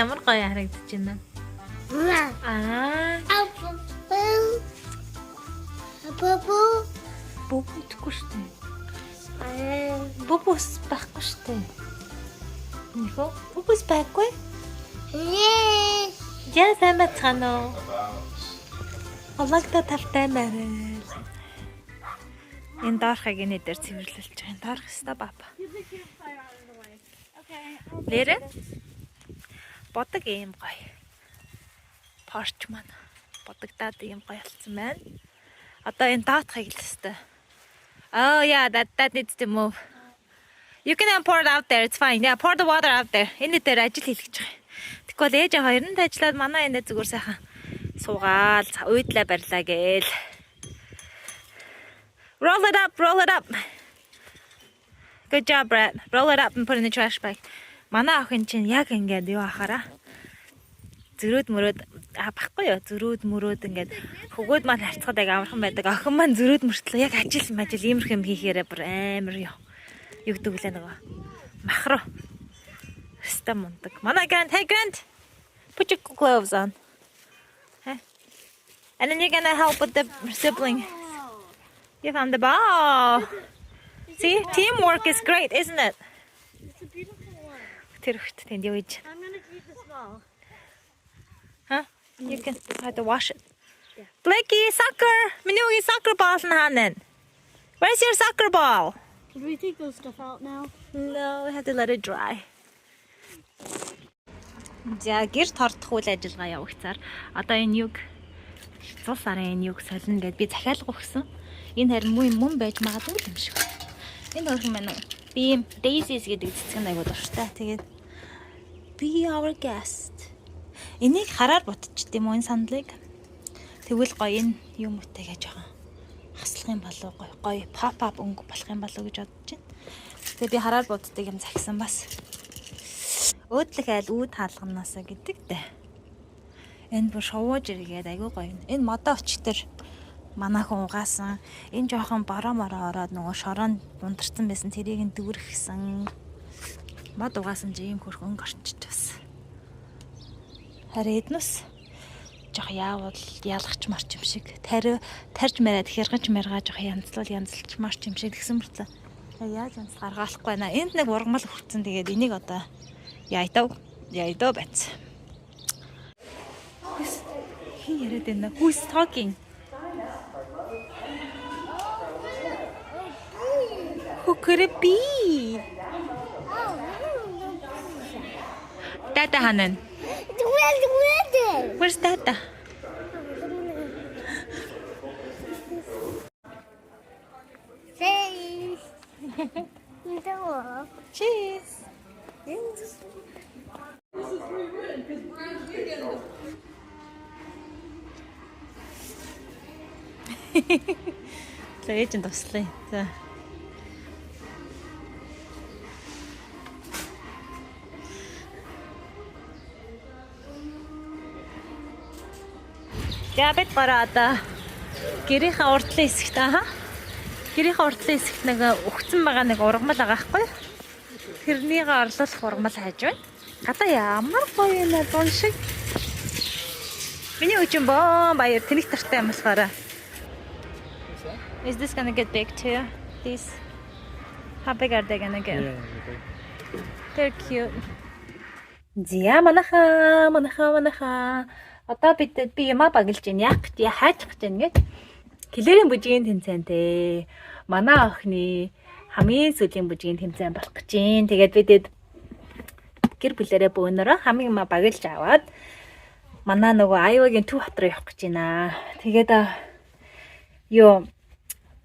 ямар гоё харагдаж байна. Бубу идэхгүй шүү дээ. Бубус байхгүй шүү дээ. Нихо, бубус байхгүй? Яа сайн бацгаана уу? Олагта тавтай мэрэл. Энэ доорхыг энэ дээр цэвэрлүүлж байгаа. Доорх өстой баба. Лэрэ? Бодог ийм гоё. Порч маань бодогдаад ийм гоё болсон байна. Одоо энэ доотхыг л өстой. Oh yeah, that needs to move. You can pour it out there. It's fine. Yeah, pour the water out there. Энэ дээр ажил хийлгэж байгаа. Тэгвэл ээж хоёрын ажиллаад манай энэ зүгээр сайхан суугаал уйдлаа барьлаа гээл. Roll it up. Good job, Brett. Roll it up and put it in the trash bag. Манай охин чинь яг ингээд юу ахаараа. Зөрөөд мөрөөд багхгүй юу? Зөрөөд мөрөөд ингээд хөгөөд маань харцгаад яг амархан байдаг. Охин маань зөрөөд мөртлөө яг ажил иймэрх юм хийхээрээ бүр амар юу гэдэг үлээ нөгөө. Махруу. Өстө мундаг. Манай Grant, hey Grant. Put your gloves on. Huh? And then you're gonna help with the sibling. You found the ball. See, teamwork is great, isn't it? It's a beautiful one. I'm gonna keep this ball. Huh? You can have to wash it. Yeah. Blakey, soccer. Minugi soccer ball nahanin. Where's your soccer ball? Should we take those stuff out now? No, we have to let it dry. За гэр тордох үйл ажиллагаа явагцаар одоо энэ юг цул сарын энэ юг солино гэдээ би захиалга өгсөн. Энэ харин мөн байж магадгүй юм шиг. Энэ хөрхөн маань би Daisies гэдэг цэцгэн аягүй дуртай. Тэгээд be our guest. Энийг хараар ботчихдээ юм энэ сандлыг. Тэгвэл гоё энэ юм үтэйгээ жоохон хаслах юм болов гоё pop-up өнгө болох юм болов гэж бодож байна. Тэгээд би хараар боддог юм захисан бас. Өөдлөх айл үүд хаалганаасаа гэдэг дээ. Энэ бүр шовууж иргээд аягүй гоё. Энэ модоо өчтөр манай хүн угаасан. Энэ жоохон бороо ороод нөгөө шороонд ундарсан байсан тэрийг нь дүүргэсэн. Мод угаасан чи ийм хөрхөн орчиж бас. Харин эднэс жоох яавал ялгч марч юм шиг. Тарж мараад хэргэж маргаа жоох янзлж марч юм шиг тэгсэн мөртлөө. Яаж янз гаргаалахгүй байна. Энд нэг ургамал хүрцэн тэгээд энийг одоо яйдав байц. Хин яриад байна. Who's talking? Who could it be? Tata Hanan. Where's Tata? Cheese. За ээж нь туслая. За. Ябет гараад гэрийнхээ урдлын хэсэгт гэрийнхээ урдлын хэсэгт нэг өгцөн байгаа нэг ургамал байгаа байхгүй. Тэрнийг орлуулах ургамал хайж байна. Гадаа ямар гоё юм дуун шиг. Миний өчөн боо баяр тэнэг тартай юм болохоор. Is this gonna get big too? These? How big are they gonna get? Yeah, they're cute. Зя манаха. Одоо би ямаа багилж байна. Яах гэж хайж гэж байна гээд. Хилэрийн бүжгийн тэмцээнтэй. Манай охины хамгийн сүүлийн бүжгийн тэмцээн болох гэж байна. Тэгээд бидэд гэр бүлэрээ бөөнөрөө хамгийн маа багилж аваад манай нөгөө Аюугийн төв хот руу явах гэж байна. Тэгээд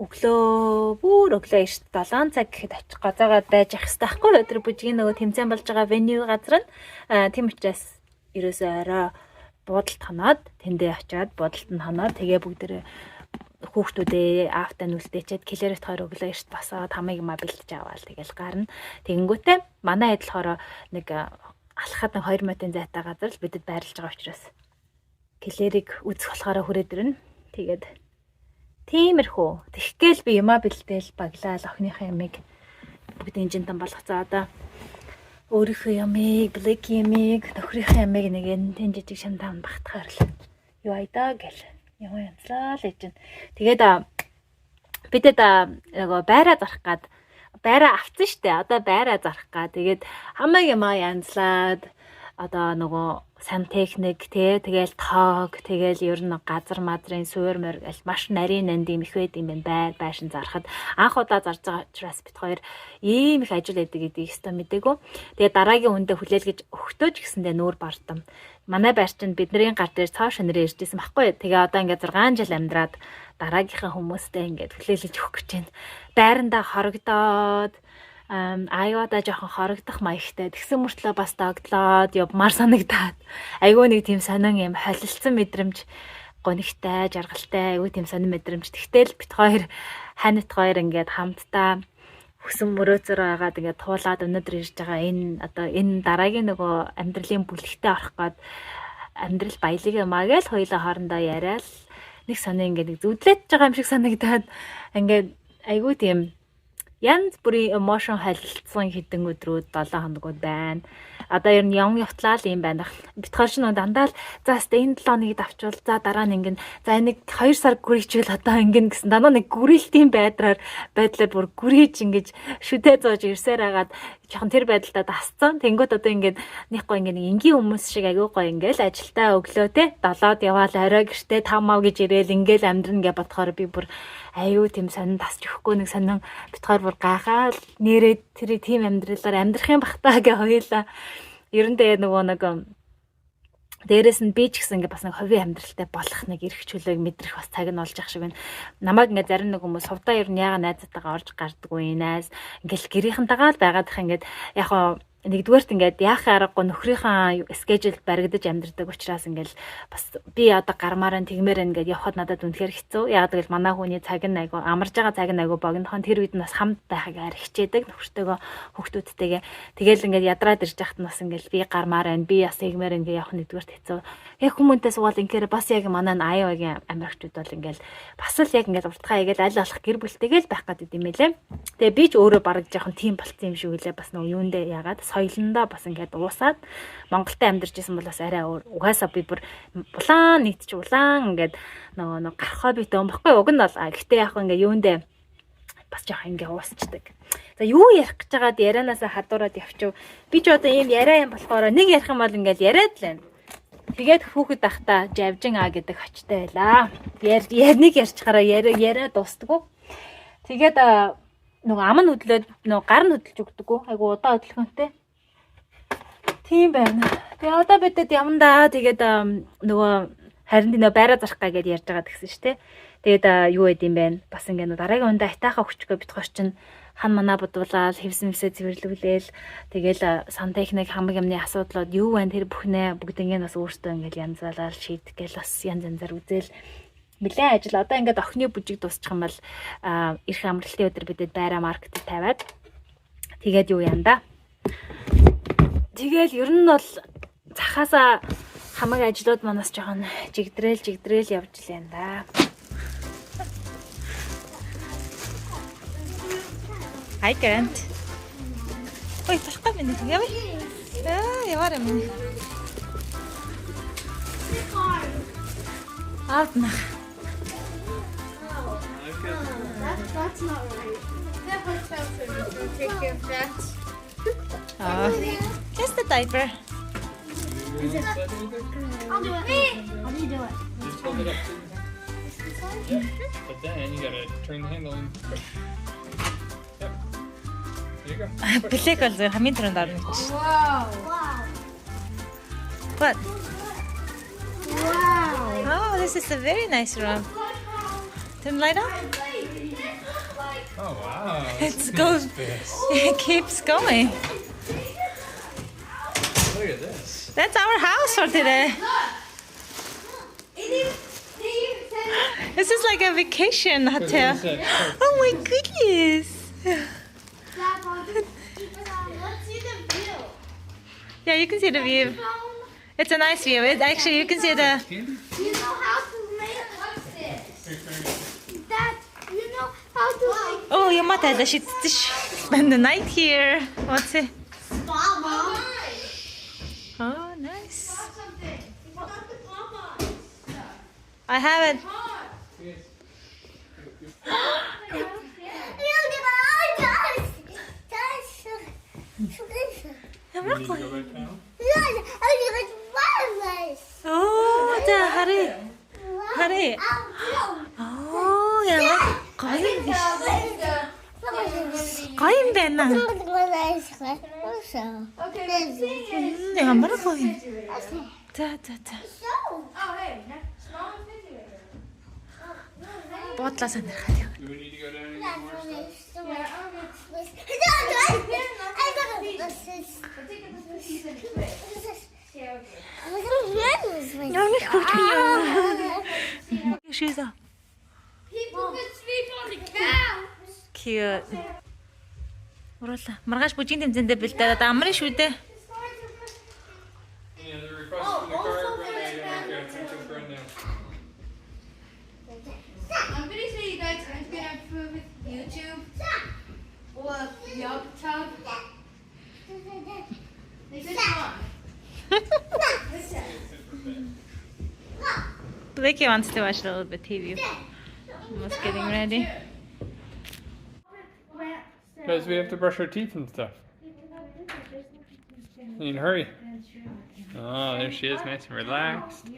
өглөө эрт 7 цаг гэхэд очих гоцоогоо байж ах хэрэгтэй байхгүй юу? Тэр бүжгийн нөгөө тэмцээн болж байгаа venue газар нь тийм учраас ерөөсөө орой буудалд хоноод тэндээ очиад буудалд нь хоноод тэгээ бүгдээ хүүхдүүдээ аавтаа нүлдээчээд клэрэт хоёр өглөө эрт босоод хамыг маа бэлтэж аваад тэгэл гарна. Тэгэнгүүтээ манай хэд болохоор нэг алхахад 2 минутын зайтай газар л бидэд байрлаж байгаа учраас клэрийг үзэх болохоор хүрээд ирнэ. Тэгээд тиймэрхүү. Тэгхгээл би юмаа бэлдээл баглаа охиныхаа ямиг бүгд инжинтан болгоцоо одоо өөрийнхөө ямиг, Блэки ямиг, нөхрийнхөө ямиг нэг энэ жижиг шамдаан багтахаар л юу айдаа гэл юм янзлаа л гэж. Тэгээд бидэд нөгөө байраа зарах гад байраа авсан штэ. Одоо байраа зарах гад тэгээд хамаг юм янзлаад одоо нөгөө сан техник тэгэл тоог тэгэл ер нь газар мадрын суур мөр маш нарийн нандим их байд юм байна. Байшин зарахад анх удаа зарж байгаа учраас бит хоёр ийм их ажил хийдэг гэдгийг өстө мэдээгүй. Тэгээ дараагийн үндэ хүлээл гэж өгтөөж гэсэндээ нүүр бардам. Манай байр чинь бидний гар дээр цоо шөнөрөө иржсэн байхгүй. Тэгээ одоо ингээд 6 жил амьдраад дараагийнхаа хүмүүстэй ингээд хүлээлгэж өгөх гэж байна. Байрандаа хорогдоод аюуда жоохон хорогдох маягтай. Тэгсэн мөртлөө бас догдлоод явмаар санагдаад. Айгүй нэг тийм сонин юм холилдсон мэдрэмж, гонигтай, жаргалтай, айгүй тийм сонин мэдрэмж. Тэгтэл бит хоёр ханит хоёр ингээд хамтдаа хүсэн мөрөөцөөр байгаад ингээд туулаад өнөдөр ирж байгаа энэ дараагийн нөгөө амьдралын бүлэгтээ орох гээд амьдрал баялаг юмаа гээл хоёулаа хоорондоо яриад нэг сонин ингээд зүудлэж байгаа юм шиг санагдаад ингээд айгүй тийм янз бүрийн эмошн холилдсон хэдэн өдрүүд 7 хоногуд байна. Одоо ер нь явн явтлаа л юм байна. Бит хоёр ч дандаа л за энэ 7 хоногийг давчвал за дараа нь ингэн за нэг 2 сар гүрийчвэл одоо ингэн гэсэн дандаа нэг гүрэлтийн байдлаар бүр гүрийж ингэж шүдэ зоож ирсээр хагаад жоохон тэр байдалтай дасцсан. Тэнгүүд одоо ингээд нэг гоо ингээд энгийн хүмүүс шиг агай гоо ингээл ажилдаа өглөө те 7-д яваал орой гэртээ 5 мав гэж ирээл ингээл амьдрын гэж бодохоор би бүр аюу тийм сонин тасч өгөхгүй нэг сонин битгаар бүр гахаал нэрээ тэр тийм амьдралаар амьдрах юм бахтаа гэ хоёлаа ерөндөө нөгөө нэг дээрээс нь би ч гэсэн ингээ бас нэг ховийн амьдралтай болох нэг эрх чөлөөг мэдрэх бас цаг нь болж ах шиг байна. Намайг ингээ зарим нэг хүмүүс хувьдаа ер нь яга найзтайгаа орж гардаггүй найз ингээл гэрийнхэнтэйгээ л байгаадах ингээд яг нэгдүгээрт ингээд яахаа аргагүй нөхрийнхөө скежюл баригдаж амьдрдаг учраас ингээл бас би одоо гармаараа тэгмээр ингээд явхад надад үнэхээр хэцүү. Яг тэгэл манай хүний цаг нь айгу амарж байгаа цаг нь айгу богинохон тэр үед нь бас хамт байхыг арай хичээдэг нөхөртөөгөө хүүхдүүдтэйгээ. Тэгэл ингээд ядраад ирж яхад нас ингээл би гармаараа би бас тэгмээр ингээд явах нэгдүгээрт хэцүү. Яг хүмүүнтэй суугаад ингээр бас яг манай аяагийн амирагчуд бол ингээл бас л яг ингээд уртхаа игээл аль болох гэр бүлтэйгээл байх гэдэг юм элэ. Тэгээ би ч өөрөө бараг жоохон тийм болцсон юм шиг үлээ бас нөгөө юундээ ягаад соёлондоо бас ингээд уусаад Монголд амьдарч исэн бол бас арай угаасаа би бүр улаан нийтч улаан ингээд нөгөө гарахаа битээ юм баггүй уг нь бол гэхдээ яг ингээд юундээ бас жоохон ингээд уусчдаг. За юу ярих гэж байгаад ярианаасаа хадуураад явчих. Би ч одоо ийм яриа юм болохоор нэг ярих юм бол ингээд яриад л байна. Тэгээд хүүхэд ахта жавжин гэдэг очтой байлаа. Нэг ярьчихаараа яриа дуустдаггүй. Тэгээд нөгөө ам нь хөдлөөд нөгөө гар нь хөдөлж өгдөггүй. Айгу удаа хөдөлгөнтэй. Тийм байна. Тэгээ одоо бидэд ямандаа тэгээд нөгөө харин нөө байраа зарах га гэдээ ярьж байгаа гэсэн шүү дээ. Тэгээд юу байд юм бэ? Бас ингээд дараагийн өндө айтааха өгчгөө бит хоёр чинь хан манаа бодуулаад хэвсэмсээ цэвэрлүүлээл тэгэл сан техник хамаг юмны асуудлууд юу вэ тэр бүхнээ бүгднийг бас өөртөө ингээд янзаалал шийдэх гэл бас янзаар үзэл нэлээд ажил одоо ингээд охины бүжиг дуусчих юм бол эрх амралтын өдөр бидэд байраа маркетд тавиад тэгээд юу яана да. Тэгэл ер нь бол захаасаа хамаг ажлууд манаас жоохон жигдрээл явж л юм да. Hi Grant. Ой, талхаа минь яв. Яваар минь. Аавна. That's not right. That hotel service will take care of that. Just a diaper. I'll do it. How do you do it? Just hold it up to yeah. But then you gotta turn the handle and push. Yep. There you go. Блэк бол хамгийн түрүүнд орно гэж. Wow. What? Wow. Oh, this is a very nice room. Turn light on. Oh wow. It goes. It keeps going. Look at this. That's our house for today. This is like a vacation hotel. Oh my goodness. Let's see the view. Yeah, you can see the view. It's a nice view. Actually, you can see the. Candy? Do you know how to make what's this? Dad, you know how to make Oh, your mother, she spend the night here. What's it? spa, Mom? I have it. Yes. You need to go back down. Oh, the hurry. Hurry. Oh, yeah. Qaim байна. Ямар гоё. За. Бодлоо сонирхаад яа. Do we need to go down and get more stuff? Ямар хөрхий. Shoes off. People could sleep on the couch. Cute. Уруулаа. Маргааш бүжгийн тэмцээндээ бэлдээд амрын шүү дээ. Yeah, the request from the car grenade and I got something burned down. I'm pretty sure you guys aren't gonna approve with YouTube or YouTube. They said wrong. Blakey wants to watch a little bit TV. Almost getting ready. Guys, we have to brush our teeth and stuff. You need to hurry. Oh, there she is, nice and relaxed.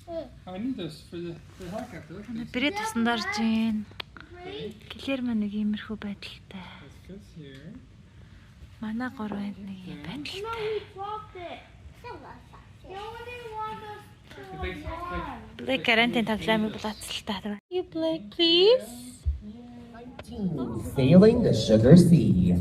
Oh, I need this for the haircut. Look at this. Бэрээ тасан дарж гин. Гэлэр мань нэг иймэрхүү байдалтай. This goes here. Манай гор байна нэг юм байдалтай. Blake карантин тоглоомыг булаацлаа. You Blake, please. Sailing the Sugar Sea.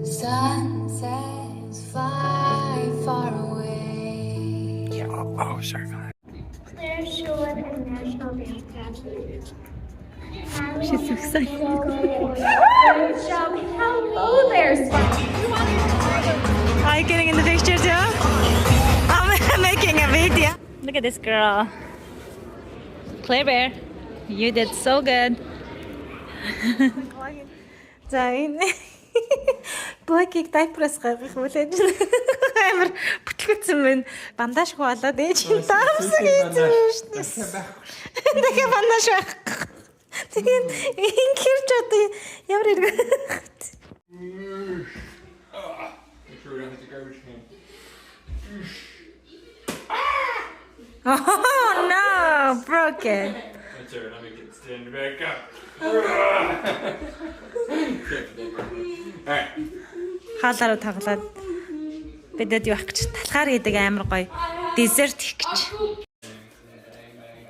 Sunsets fly far away. Oh, sorry. Claire Shore International Dance She's so excited. Hello there, Are you getting in the picture too? I'm making a video. Look at this girl. Claire Bear, you did so good. За энэ Blake-ийг diaper-аас гаргах үлээж амар бүтлгүцэн байна. Бандаж хуваалаад ээж юм таамсаг хийж байна шүү дээ. Тэгэхээр бандаж байх. Тэгээд ингэрч одоо ямар хэрэг. Make sure we don't hit the garbage can. Oh no, broke it. That's alright, I'll make it stand back up. Alright. Хаалаараа таглаад бидэд юу ах гэж талхаар гэдэг амар гоё десерт хийх гэж.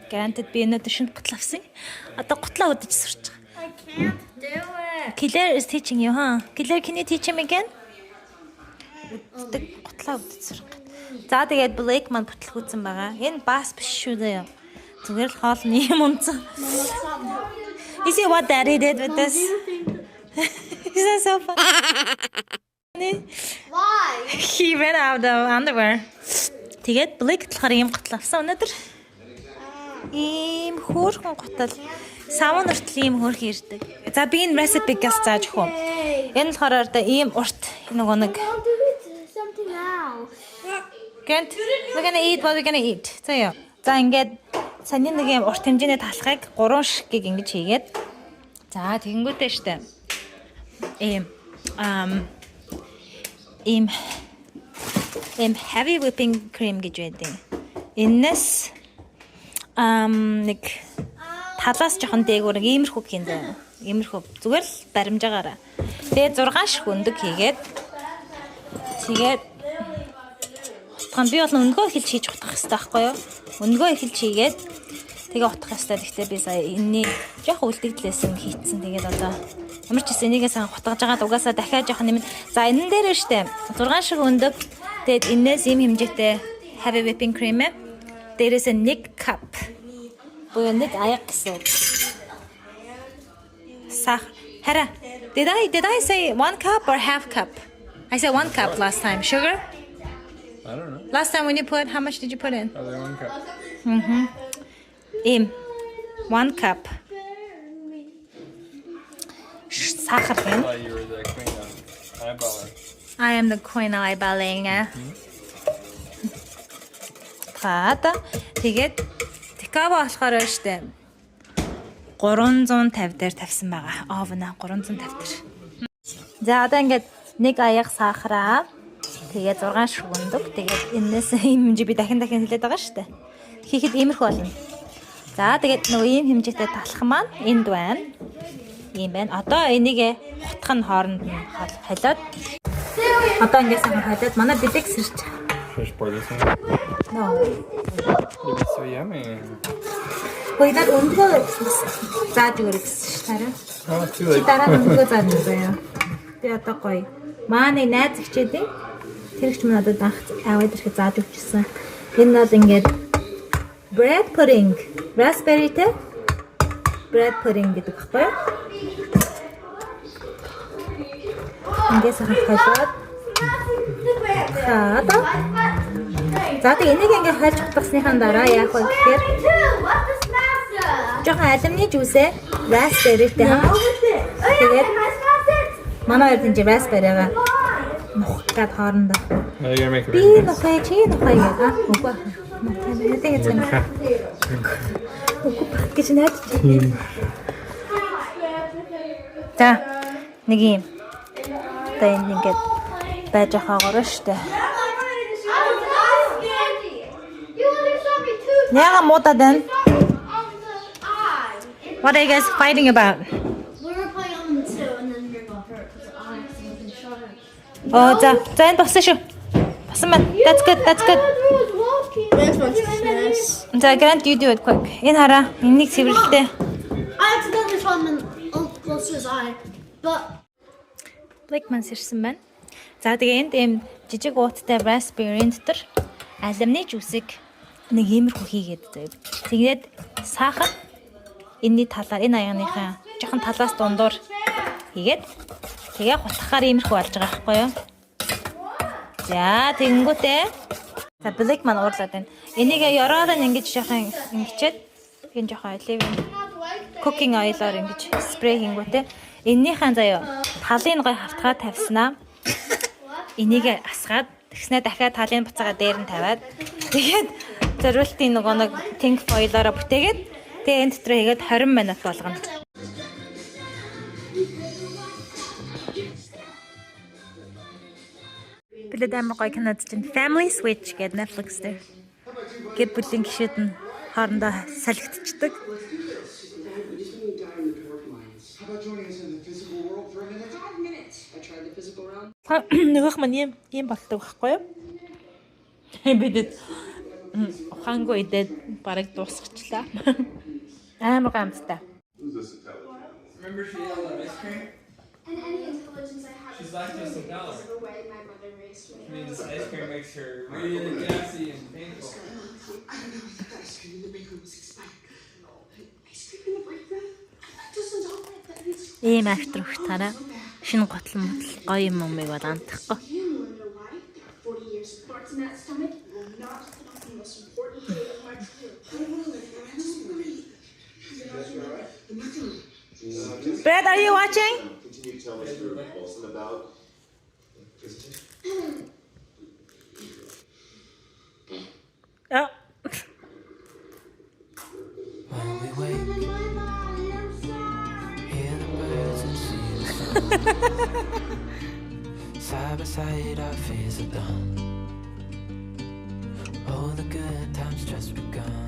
Гэнтэд би өнөөдөр шинэ гутал авсан. Одоо гутлаа удаж сурч байгаа. I can't do it. Claire is teaching you, huh? Claire, can you teach him again? Гутлаа удаж сурах. За тэгээд Blake маань бүтлгүүцэн байгаа. Энэ бас биш шүү дээ. Зүгээр л хоол нь юм унцсан. You see what Daddy did with this? Is that so funny? Why? He ran out of underwear. Тэгээд Blake талахаар ийм гутал авсан өнөөдөр. Ийм хөөрхөн гутал. Савн уртл ийм хөөрхөн ирдэг. За би энэ recipe-гаас зааж өгөө. Энэ болохоор одоо ийм урт нөгөө нэг. I'll do it something else. Гэнт we're gonna eat what we're gonna eat. За яа. За ингээд саний нэг юм урт хэмжээний талхайг 3 шиггийг ингэж хийгээд. За тэгэнгүүтээ штэ. Им heavy whipping cream гэж байдаг. Энэс нэг талаас жоохон дээгүүр иймэрхүү гинэ. Иймэрхүү зүгээр л баримжаагаараа. Тэгээ 6 шиг өндөг хийгээд тэгээд утганд би бол өнгөө эхэлж хийж утгах хэрэгтэй байхгүй юу? Өнгөө эхэлж хийгээд тэгээ утгах хэрэгтэй. Гэхдээ би сая энэний жоохон үлдэгдлээсэн хийцэн. Тэгээд одоо ямар ч гэсэн энийгээ сан хутгаж байгаа угаасаа дахиад жоохон нэмэн. За энэ дээр штэ 6 шиг өндөг. Тэгээд энэс ийм хэмжээтэй heavy whipping cream ээ. Дээрээс 1 cup. Буюу нэг аяг гэсэн. Hera, did I say 1 cup or half cup? I said 1 cup last time. Sugar? I don't know. Last time when you put, how much did you put in? Other 1 cup. Ийм 1 cup. Сахар I байна. thought you were the queen of eyeballer. I am the queen of eyeballing. Хаад тэгээд тикава болохоор штэ 350 дээр тавьсан байгаа. Овн 350 дээр. За одоо ингээд нэг аяга сахараа тэгээд 6 шүгүндэг. Тэгээд энэс ийм хэмжээ би дахин хэлээд байгаа штэ. Хийхэд иймэрхүү болно. За тэгээд нөгөө ийм хэмжээтэй талах маань энд байна. Ийм байна. Одоо энийг хутгах нь хооронд нь халиад. Одоо ингээд сахар халиад манай бэлэг сэрч. Fish pour this in. No. It'd be so yummy. Хоёраар өндгөө зааж өгөх гэсэн шүү дээ. Oh, too late. Дараа нь өндгөө зааж өгөө. Би одоо гоё. Мааны найз ихчээдээ тэрэгч мань одоо анх аваад ирэхэд зааж өгчсэн. Энэ бол ингээд bread pudding, raspberry те bread pudding гэдэг баггүй юу? Ингээд сахар халиад одоо за тэг энийг ингээд хайлж хутгасныхаа дараа яах вэ гэхээр жоохон алюминий жүүсээ raspberry-тэй хамт тэгээд манай хоёр энэ raspberry-гаа нухах гад хоорондоо Oh, you're gonna make a би big mess. нухай чи нухай гэдэг үгүй мэдээ гэж байна. Үгүй гэж найдаж байна. За нэг юм одоо энэ ингээд байж ахаагаар штэ. Яга муудаад байна. What are you guys fighting about? We were playing on them too, and then you're got hurt because I accidentally shot her. Oh, за энэ болсон шүү. Болсон байна. That's good. That's good. Grant wants to finish. За Grant you do it quick. Энэ хараа энэнийг цэвэрлэхдээ. I accidentally shot him close to his eye, but Black man сэрсэн байна. За тэгээ энд ийм жижиг ууттай raspberry дотор алюминий жүүсийг нэг иймэрхүү хийгээд заяа. Тэгээд сахар энэний талаар энэ аяганыхаа жоохон талаас дундуур хийгээд тэгээ хутгахаар иймэрхүү болж байгаа байхгүй юу? За тэгэнгүүтээ за black man уурлаад байна. Энийг ёроолоо ингэж жоохон ингэчээд энэ жоохон оливын cooking oil-оор ингэж спрей хийнгүүтээ эннийхэн заяа талын гой хавтгаа тавьснаа. Энийг асгаад тэгснэ дахиад талын буцаага дээр нь тавиад тэгээд зориултын нөгөө нэг pink foil-аараа бүтээгээд тэгээ энэ дотор хийгээд 20 минут болгоно. Билээд амар гоё кино үзэж байна. Family Switch гэдэг Netflix дээр. Гэр бүлийн гишүүд нь хоорондоо салхитчдаг. Нөгөөх маань юм болдог байхгүй юу? Бидэд ухаангүй идээд барыг дуусгачлаа. Амар гамттай. Remember she yelled at ice cream? and any intelligence I have She's lactose intolerant. is the way my mother raised me. Which means ice cream makes her really gassy and painful. I don't know if the ice cream in the break room was expired. Ice cream in the break room? I'm lactose intolerant. That means Ийм актер ухтаараа шинэ готлон мотл гоё юм умыг бол антахгүй. you wanna know why? There are 40 years of farts in that stomach. It will not put off the most important day of my career. I will live for my story. Brad, are you watching? Continue to tell Mr. Wilson about. Oh. When we wake, hear the birds and see the sun. Side by side, our fears are done. All the good times just begun.